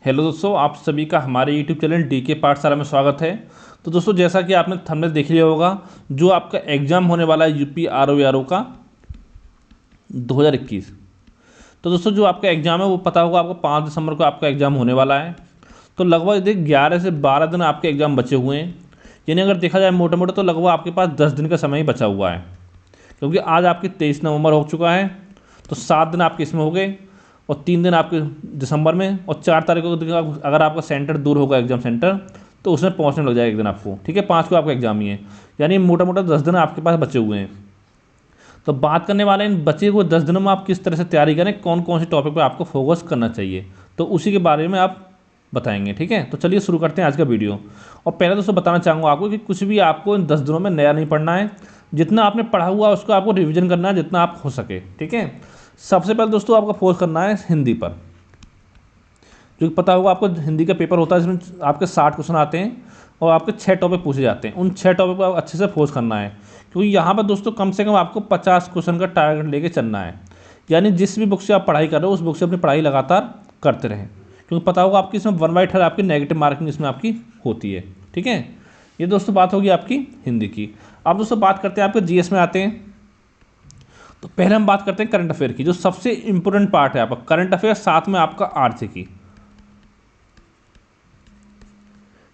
Hello दोस्तों, आप सभी का हमारे यूट्यूब चैनल डीके पाठशाला में स्वागत है। तो दोस्तों, जैसा कि आपने थंबनेल देख लिया होगा, जो आपका एग्ज़ाम होने वाला है यूपी आरओ का 2021। तो दोस्तों, जो आपका एग्ज़ाम है वो पता होगा आपको 5 दिसंबर को आपका एग्ज़ाम होने वाला है। तो लगभग 11 से 12 दिन आपके एग्ज़ाम बचे हुए हैं। यानी अगर देखा जाए मोटा मोटा तो लगभग आपके पास 10 दिन का समय ही बचा हुआ है, क्योंकि आज आपकी 23 नवंबर हो चुका है। तो 7 दिन आपके इसमें हो गए और 3 दिन आपके दिसंबर में, और 4 तारीख को अगर आपका सेंटर दूर होगा एग्जाम सेंटर तो उसमें पहुंचने लग जाएगा एक दिन आपको। ठीक है, 5 को आपका एग्जाम ही है, यानी मोटा मोटा 10 दिन आपके पास बचे हुए हैं। तो बात करने वाले इन बचे हुए 10 दिनों में आप किस तरह से तैयारी करें, कौन कौन से टॉपिक पर आपको फोकस करना चाहिए, तो उसी के बारे में आप बताएंगे। ठीक है, तो चलिए शुरू करते हैं आज का वीडियो। और पहले दोस्तों बताना चाहूँगा आपको कि कुछ भी आपको इन 10 दिनों में नया नहीं पढ़ना है। जितना आपने पढ़ा हुआ है उसको आपको रिवीजन करना है जितना आप हो सके। ठीक है, सबसे पहले दोस्तों आपका फोकस करना है हिंदी पर। जो पता होगा आपको हिंदी का पेपर होता है जिसमें आपके 60 क्वेश्चन आते हैं और आपके 6 टॉपिक पूछे जाते हैं। उन 6 टॉपिक पर अच्छे से फोकस करना है, क्योंकि यहाँ पर दोस्तों कम से कम आपको 50 क्वेश्चन का टारगेट लेके चलना है। यानी जिस भी बुक से आप पढ़ाई कर रहे हो उस बुक से अपनी पढ़ाई लगातार करते रहें, क्योंकि पता होगा आपकी इसमें 1/3 आपकी नेगेटिव मार्किंग इसमें आपकी होती है। ठीक है, ये दोस्तों बात होगी आपकी हिंदी की। अब दोस्तों बात करते हैं आपके जीएस में आते हैं। तो पहले हम बात करते हैं करंट अफेयर की, जो सबसे इंपॉर्टेंट पार्ट है आपका करंट अफेयर, साथ में आपका आर्थिकी।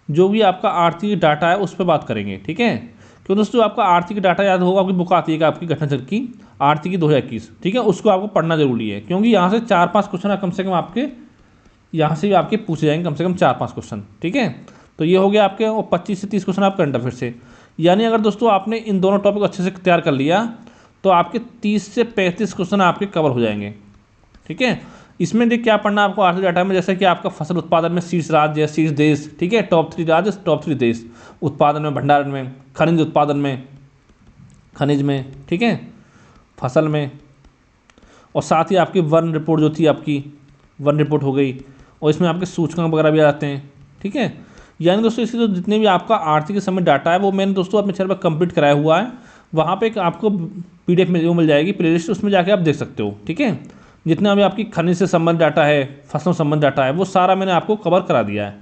जो भी आपका आर्थिक डाटा है उस पर बात करेंगे। ठीक है, क्यों दोस्तों, आपका आर्थिक डाटा याद होगा, आपकी बुक आती है आपकी घटनाचक्र की आर्थिकी 2021। ठीक है, उसको आपको पढ़ना जरूरी है, क्योंकि यहाँ से 4-5 क्वेश्चन कम से कम आपके यहाँ से भी आपके पूछे जाएंगे, कम से कम 4-5 क्वेश्चन। ठीक है, तो ये हो गया आपके, और 25 से 30 क्वेश्चन आप करंट अफेयर से। यानी अगर दोस्तों आपने इन दोनों टॉपिक अच्छे से तैयार कर लिया तो आपके 30 से 35 क्वेश्चन आपके कवर हो जाएंगे। ठीक है, इसमें देख क्या पढ़ना आपको आर्थिक डाटा में, जैसे कि आपका फसल उत्पादन में शीर्ष राज्य या शीर्ष देश। ठीक है, टॉप 3 राज्य, टॉप 3 देश, उत्पादन में, भंडारण में, खनिज उत्पादन में, खनिज में, ठीक है, फसल में, और साथ ही आपकी वन रिपोर्ट जो थी आपकी वन रिपोर्ट हो गई, और इसमें आपके सूचकांक वगैरह भी आते हैं। ठीक है, यानी दोस्तों इसके जो जितने भी आपका आर्थिक समय डाटा है वो मैंने दोस्तों अपने चैनल पर कंप्लीट कराया हुआ है। वहाँ पे एक आपको PDF मिल जाएगी प्लेलिस्ट, उसमें जाके आप देख सकते हो। ठीक है, जितना भी आपकी खनिज से संबंधित डाटा है, फसलों से संबंधित डाटा है, वो सारा मैंने आपको कवर करा दिया है।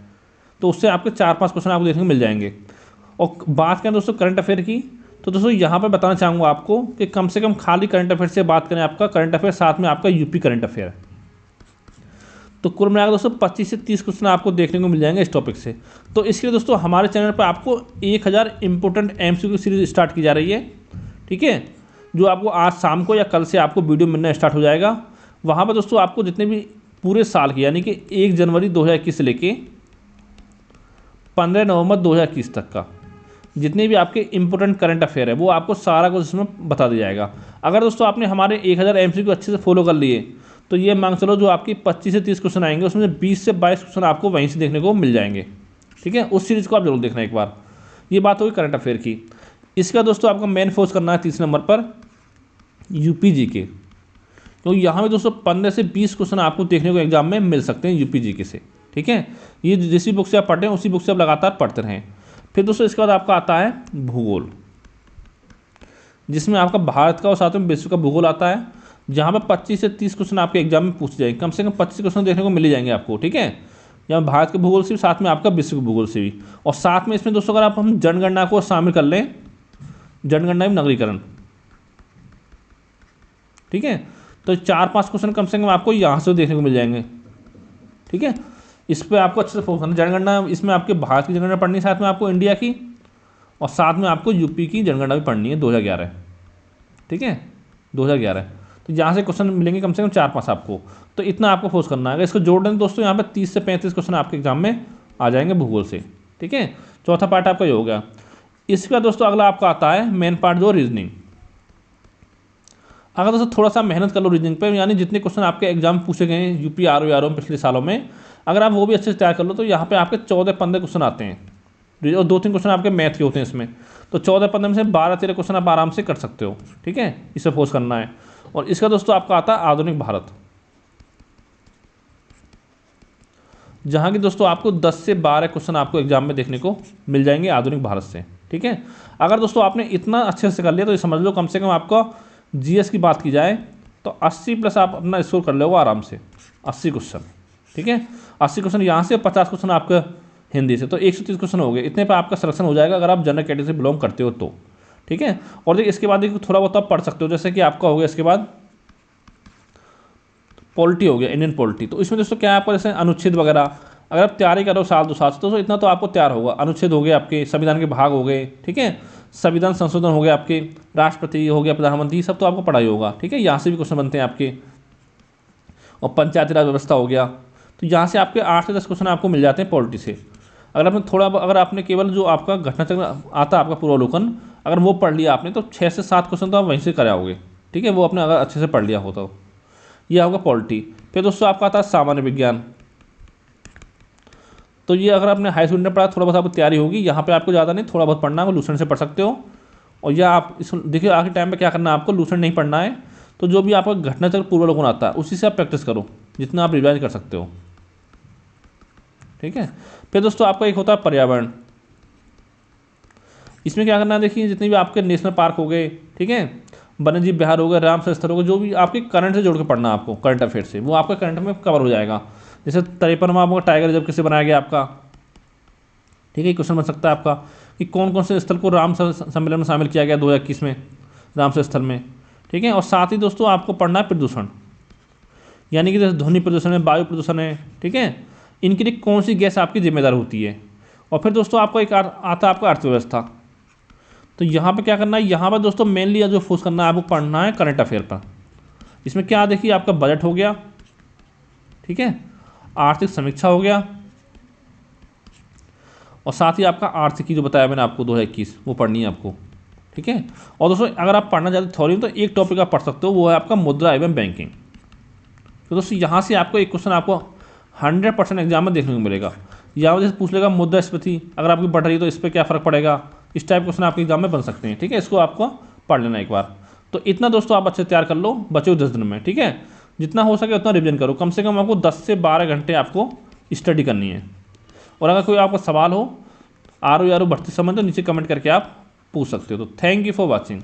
तो उससे आपके 4-5 क्वेश्चन आपको देखने को मिल जाएंगे। और बात करें दोस्तों करंट अफेयर की, तो दोस्तों यहाँ पर बताना चाहूँगा आपको कि कम से कम खाली करंट अफेयर से बात करें, आपका करंट अफेयर साथ में आपका यूपी करंट अफेयर, तो कुल मिलाकर दोस्तों 25 से 30 क्वेश्चन आपको देखने को मिल जाएंगे इस टॉपिक से। तो इसके लिए दोस्तों हमारे चैनल पर आपको 1000 इंपॉर्टेंट MCQ सीरीज स्टार्ट की जा रही है। ठीक है, जो आपको आज शाम को या कल से आपको वीडियो मिलना स्टार्ट हो जाएगा। वहाँ पर दोस्तों आपको जितने भी पूरे साल की, यानी कि 1 जनवरी 2021 से लेके 15 नवंबर 2021 तक का जितने भी आपके इंपॉर्टेंट करंट अफेयर है वो आपको सारा कुछ इसमें बता दिया जाएगा। अगर दोस्तों आपने हमारे 1000 MCQ अच्छे से फॉलो कर लिए तो ये मांग चलो जो आपकी 25 से 30 क्वेश्चन आएंगे उसमें से 20 से 22 क्वेश्चन आपको वहीं से देखने को मिल जाएंगे। ठीक है, उस सीरीज़ को आप जरूर देखना एक बार। ये बात होगी करंट अफेयर की। इसका दोस्तों आपका मेन फोकस करना है 30 नंबर पर यूपी जीके, क्योंकि यहाँ में दोस्तों 15 से 20 क्वेश्चन आपको देखने को एग्जाम में मिल सकते हैं यूपी जीके से। ठीक है, ये जिस भी बुक से आप पढ़ते हैं उसी बुक से आप लगातार पढ़ते रहें। फिर दोस्तों इसके बाद आपका आता है भूगोल, जिसमें आपका भारत का और साथ में विश्व का भूगोल आता है, जहाँ पर 25 से 30 क्वेश्चन आपके एग्जाम में पूछ जाएंगे, कम से कम 25 क्वेश्चन देखने को मिल ही जाएंगे आपको। ठीक है, यहाँ भारत के भूगोल से भी, साथ में आपका विश्व के भूगोल से भी, और साथ में इसमें दोस्तों अगर आप हम जनगणना को शामिल कर लें, जनगणना में नगरीकरण। ठीक है, तो 4-5 क्वेश्चन कम से कम आपको यहाँ से देखने को मिल जाएंगे। ठीक है, इस पर आपको अच्छे से फोकस करना। जनगणना इसमें आपके भारत की जनगणना पढ़नी है, साथ में आपको इंडिया की, और साथ में आपको यूपी की जनगणना भी पढ़नी है 2011। ठीक है, 2011, तो यहाँ से क्वेश्चन मिलेंगे कम से कम 4-5 आपको। तो इतना आपको फोकस करना है। इसको जोड़ दें दोस्तों, यहाँ पे 30 से 35 क्वेश्चन आपके एग्जाम में आ जाएंगे भूगोल से। ठीक है, चौथा पार्ट आपका ये हो गया। इसका दोस्तों अगला आपका आता है मेन पार्ट, जो रीजनिंग। अगर दोस्तों थोड़ा सा मेहनत कर लो रीजनिंग पे, यानी जितने क्वेश्चन आपके एग्जाम पूछे गए हैं यूपी आरओ में पिछले सालों में, अगर आप वो भी अच्छे से तैयार कर लो तो यहाँ पे आपके 14-15 क्वेश्चन आते हैं, और 2-3 क्वेश्चन आपके मैथ के होते हैं इसमें। तो 14-15 में से 12-13 क्वेश्चन आप आराम से कर सकते हो। ठीक है, इसे फोकस करना है। और इसका दोस्तों आपका आता है आधुनिक भारत, जहाँ की दोस्तों आपको 10 से 12 क्वेश्चन आपको एग्जाम में देखने को मिल जाएंगे आधुनिक भारत से। ठीक है, अगर दोस्तों आपने इतना अच्छे से कर लिया तो ये समझ लो कम से कम आपका GS की बात की जाए तो 80+ आप अपना स्कोर कर लोगे आराम से, 80 क्वेश्चन। ठीक है, 80 क्वेश्चन यहाँ से, 50 क्वेश्चन आपका हिंदी से, तो 130 क्वेश्चन हो गए। इतने पर आपका सिलेक्शन हो जाएगा अगर आप जनरल कैटेगरी से बिलोंग करते हो तो। ठीक है, और देखिए इसके बाद देखिए थोड़ा बहुत आप पढ़ सकते हो, जैसे कि आपका हो गया इसके बाद पॉलिटी हो गया, इंडियन पॉलिटी। तो इसमें दोस्तों क्या है आपका, जैसे अनुच्छेद वगैरह अगर आप तैयारी करो साल 2 साल से, तो इतना तो आपको तैयार होगा। अनुच्छेद हो गए आपके, संविधान के भाग हो गए, ठीक है, संविधान संशोधन हो गया आपके, राष्ट्रपति हो गया, प्रधानमंत्री, सब तो आपको पढ़ाई होगा। ठीक है, यहाँ से भी क्वेश्चन बनते हैं आपके, और पंचायती राज व्यवस्था हो गया। तो यहाँ से आपके 8 से 10 क्वेश्चन आपको मिल जाते हैं पॉलिटी से। अगर आपने केवल जो आपका घटनाचक्र आता है आपका पूर्वावलोकन, अगर वो पढ़ लिया आपने, तो 6 से 7 क्वेश्चन तो आप वहीं से कराओगे। ठीक है, वो आपने अगर अच्छे से पढ़ लिया हो तो। ये होगा पॉलिटी। फिर दोस्तों आपका आता है सामान्य विज्ञान। तो ये अगर आपने हाई स्कूल में पढ़ा, थोड़ा बहुत आपको तैयारी होगी, यहाँ पे आपको ज़्यादा नहीं, थोड़ा बहुत पढ़ना है, वो लूसेंट से पढ़ सकते हो। और या आप इस देखिए आखिर टाइम पे क्या करना है आपको, लूसेंट नहीं पढ़ना है, तो जो भी आपका घटनाचक्र पूर्वावलोकन आता है उसी से आप प्रैक्टिस करो, जितना आप रिवाइज कर सकते हो। ठीक है, फिर दोस्तों आपका एक होता है पर्यावरण। इसमें क्या करना है, देखिए जितने भी आपके नेशनल पार्क हो गए, ठीक है, वन्य जीव विहार हो गए, रामसर स्थल हो गए, जो भी आपके करंट से जोड़ के पढ़ना है आपको, करंट अफेयर से, वो आपका करंट में कवर हो जाएगा। जैसे 53वां आपका टाइगर रिजर्व किससे बनाया गया आपका। ठीक है, क्वेश्चन बन सकता है आपका कि कौन कौन से स्थल को रामसर सम्मेलन में शामिल किया गया 2021 में, रामसर स्थल में। ठीक है, और साथ ही दोस्तों आपको पढ़ना है प्रदूषण, यानी कि जैसे ध्वनि प्रदूषण है, वायु प्रदूषण है, ठीक है, इनके लिए कौन सी गैस आपकी जिम्मेदार होती है। और फिर दोस्तों आपको एक आता है आपका अर्थव्यवस्था। तो यहाँ पे क्या करना है, यहाँ पर दोस्तों मेनली जो फोकस करना है आपको, पढ़ना है करंट अफेयर पर। इसमें क्या देखिए आपका बजट हो गया, ठीक है, आर्थिक समीक्षा हो गया, और साथ ही आपका आर्थिकी जो बताया मैंने आपको 2021, वो पढ़नी है आपको। ठीक है, और दोस्तों अगर आप पढ़ना चाहते थ्योरी में, तो एक टॉपिक आप पढ़ सकते हो, वो है आपका मुद्रा एवं बैंकिंग। तो दोस्तों यहाँ से आपको एक क्वेश्चन आपको 100% एग्जाम में देखने को मिलेगा। यहाँ जैसे पूछ लेगा मुद्रास्फीति अगर आपकी बढ़ रही है तो इस पर क्या फ़र्क पड़ेगा, इस टाइप क्वेश्चन आपके एग्जाम में बन सकते हैं। ठीक है, इसको आपको पढ़ लेना एक बार। तो इतना दोस्तों आप अच्छे तैयार कर लो, बचे हुए 10 दिन में। ठीक है, जितना हो सके उतना रिवीजन करो, कम से कम आपको 10 से 12 घंटे आपको स्टडी करनी है। और अगर कोई आपका सवाल हो RO भर्ती संबंध, तो नीचे कमेंट करके आप पूछ सकते हो। तो थैंक यू फॉर वॉचिंग।